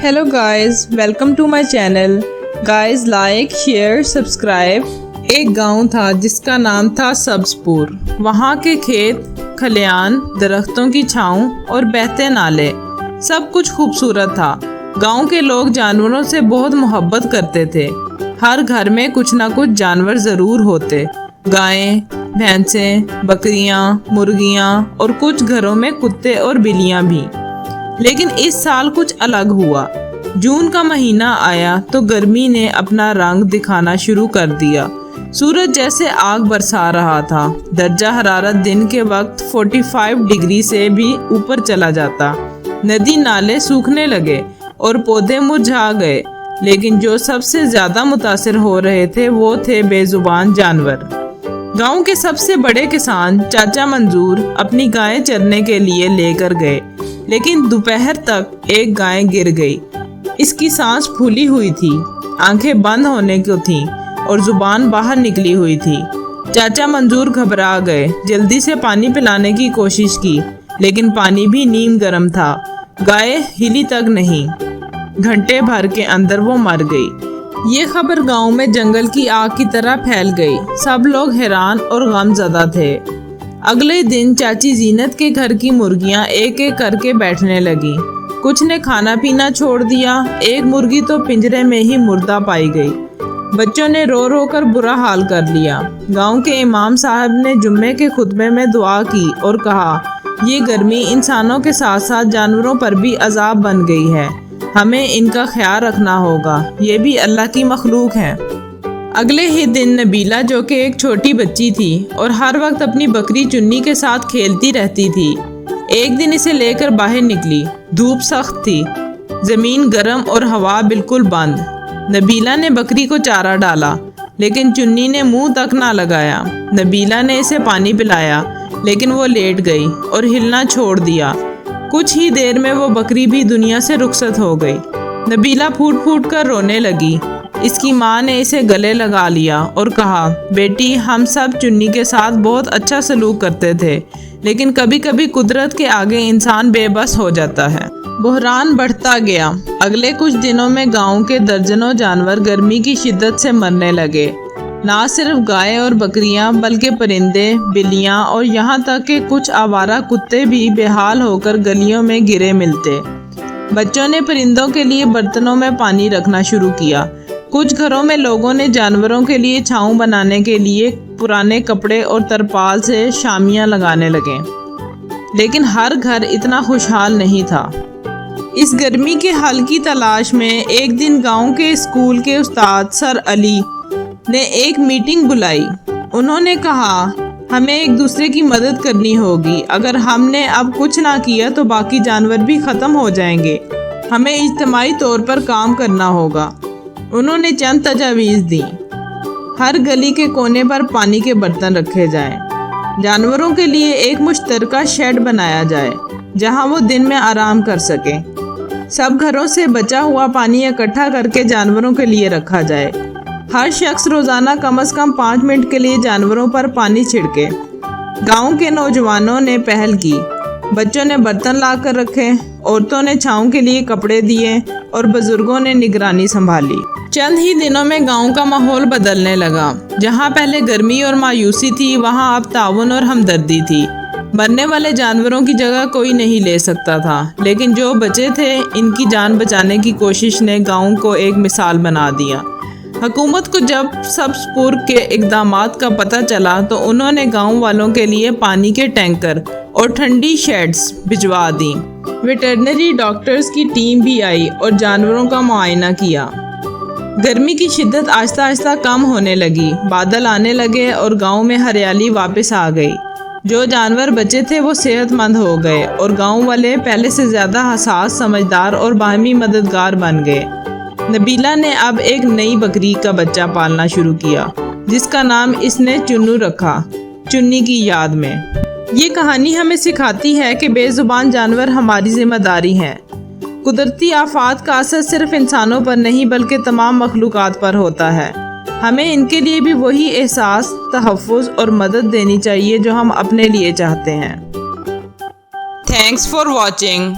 Hello guys, welcome to my channel. Guys, like, share, subscribe. एक गांव था जिसका नाम था सब्जपुर। वहाँ के खेत, खलियान, दरख्तों की छाँव और बहते नाले, सब कुछ खूबसूरत था। गांव के लोग जानवरों से बहुत मोहब्बत करते थे। हर घर में कुछ ना कुछ जानवर ज़रूर होते। गायें, भैंसें, बकरियाँ, मुर्गियाँ और कुछ घरों में कुत्ते और बिल्लियाँ भी। लेकिन इस साल कुछ अलग हुआ। जून का महीना आया तो गर्मी ने अपना रंग दिखाना शुरू कर दिया। सूरज जैसे आग बरसा रहा था। दर्जा हरारत दिन के वक्त 45 डिग्री से भी ऊपर चला जाता। नदी नाले सूखने लगे और पौधे मुरझा गए। लेकिन जो सबसे ज़्यादा मुतासिर हो रहे थे वो थे बेजुबान जानवर। गांव के सबसे बड़े किसान चाचा मंजूर अपनी गायें चरने के लिए लेकर गए, लेकिन दोपहर तक एक गाय गिर गई। इसकी सांस फूली हुई थी, आंखें बंद होने को थीं और जुबान बाहर निकली हुई थी। चाचा मंजूर घबरा गए, जल्दी से पानी पिलाने की कोशिश की, लेकिन पानी भी नीम गर्म था। गाय हिली तक नहीं। घंटे भर के अंदर वो मर गई। ये खबर गांव में जंगल की आग की तरह फैल गई। सब लोग हैरान और गमज़दा थे। अगले दिन चाची जीनत के घर की मुर्गियां एक एक करके बैठने लगी। कुछ ने खाना पीना छोड़ दिया। एक मुर्गी तो पिंजरे में ही मुर्दा पाई गई। बच्चों ने रो रो कर बुरा हाल कर लिया। गांव के इमाम साहब ने जुम्मे के खुतबे में दुआ की और कहा, ये गर्मी इंसानों के साथ साथ जानवरों पर भी अजाब बन गई है। हमें इनका ख्याल रखना होगा, ये भी अल्लाह की मखलूक हैं। अगले ही दिन नबीला, जो कि एक छोटी बच्ची थी और हर वक्त अपनी बकरी चुन्नी के साथ खेलती रहती थी, एक दिन इसे लेकर बाहर निकली। धूप सख्त थी, ज़मीन गर्म और हवा बिल्कुल बंद। नबीला ने बकरी को चारा डाला, लेकिन चुन्नी ने मुंह तक ना लगाया। नबीला ने इसे पानी पिलाया, लेकिन वो लेट गई और हिलना छोड़ दिया। कुछ ही देर में वो बकरी भी दुनिया से रुखसत हो गई। नबीला फूट फूट कर रोने लगी। इसकी माँ ने इसे गले लगा लिया और कहा, बेटी, हम सब चुन्नी के साथ बहुत अच्छा सलूक करते थे, लेकिन कभी कभी कुदरत के आगे इंसान बेबस हो जाता है। बहरान बढ़ता गया। अगले कुछ दिनों में गांव के दर्जनों जानवर गर्मी की शिद्दत से मरने लगे। ना सिर्फ गाय और बकरियां, बल्कि परिंदे, बिल्लियां और यहाँ तक कि कुछ आवारा कुत्ते भी बेहाल होकर गलियों में गिरे मिलते। बच्चों ने परिंदों के लिए बर्तनों में पानी रखना शुरू किया। कुछ घरों में लोगों ने जानवरों के लिए छाँव बनाने के लिए पुराने कपड़े और तरपाल से शामियां लगाने लगे। लेकिन हर घर इतना खुशहाल नहीं था। इस गर्मी के हल की तलाश में एक दिन गांव के स्कूल के उस्ताद सर अली ने एक मीटिंग बुलाई। उन्होंने कहा, हमें एक दूसरे की मदद करनी होगी। अगर हमने अब कुछ ना किया तो बाकी जानवर भी ख़त्म हो जाएंगे। हमें इज्तिमाई तौर पर काम करना होगा। उन्होंने चंद तजावीज़ दी। हर गली के कोने पर पानी के बर्तन रखे जाएं। जानवरों के लिए एक मुश्तरका शेड बनाया जाए, जहां वो दिन में आराम कर सकें। सब घरों से बचा हुआ पानी इकट्ठा करके जानवरों के लिए रखा जाए। हर शख्स रोज़ाना कम से कम 5 मिनट के लिए जानवरों पर पानी छिड़के। गांव के नौजवानों ने पहल की। बच्चों ने बर्तन ला कर रखे, औरतों ने छाँव के लिए कपड़े दिए और बुजुर्गों ने निगरानी संभाली। चंद ही दिनों में गांव का माहौल बदलने लगा। जहां पहले गर्मी और मायूसी थी, वहां अब ताउन और हमदर्दी थी। मरने वाले जानवरों की जगह कोई नहीं ले सकता था, लेकिन जो बचे थे, इनकी जान बचाने की कोशिश ने गांव को एक मिसाल बना दिया। हुकूमत को जब सब्जपुर के इक़दामात का पता चला तो उन्होंने गांव वालों के लिए पानी के टैंकर और ठंडी शेड्स भिजवा दी। वेटरनरी डॉक्टर्स की टीम भी आई और जानवरों का मुआयना किया। गर्मी की शिद्दत आहिस्ता आहिस्ता कम होने लगी। बादल आने लगे और गांव में हरियाली वापस आ गई। जो जानवर बचे थे वो सेहतमंद हो गए और गांव वाले पहले से ज़्यादा हसास, समझदार और बाहमी मददगार बन गए। नबीला ने अब एक नई बकरी का बच्चा पालना शुरू किया, जिसका नाम इसने चुन्नू रखा, चुन्नी की याद में। ये कहानी हमें सिखाती है कि बेजुबान जानवर हमारी जिम्मेदारी हैं। कुदरती आफात का असर सिर्फ इंसानों पर नहीं बल्कि तमाम मखलूक़ात पर होता है। हमें इनके लिए भी वही एहसास, तहफ़्फ़ुज़ और मदद देनी चाहिए जो हम अपने लिए चाहते हैं। Thanks for watching.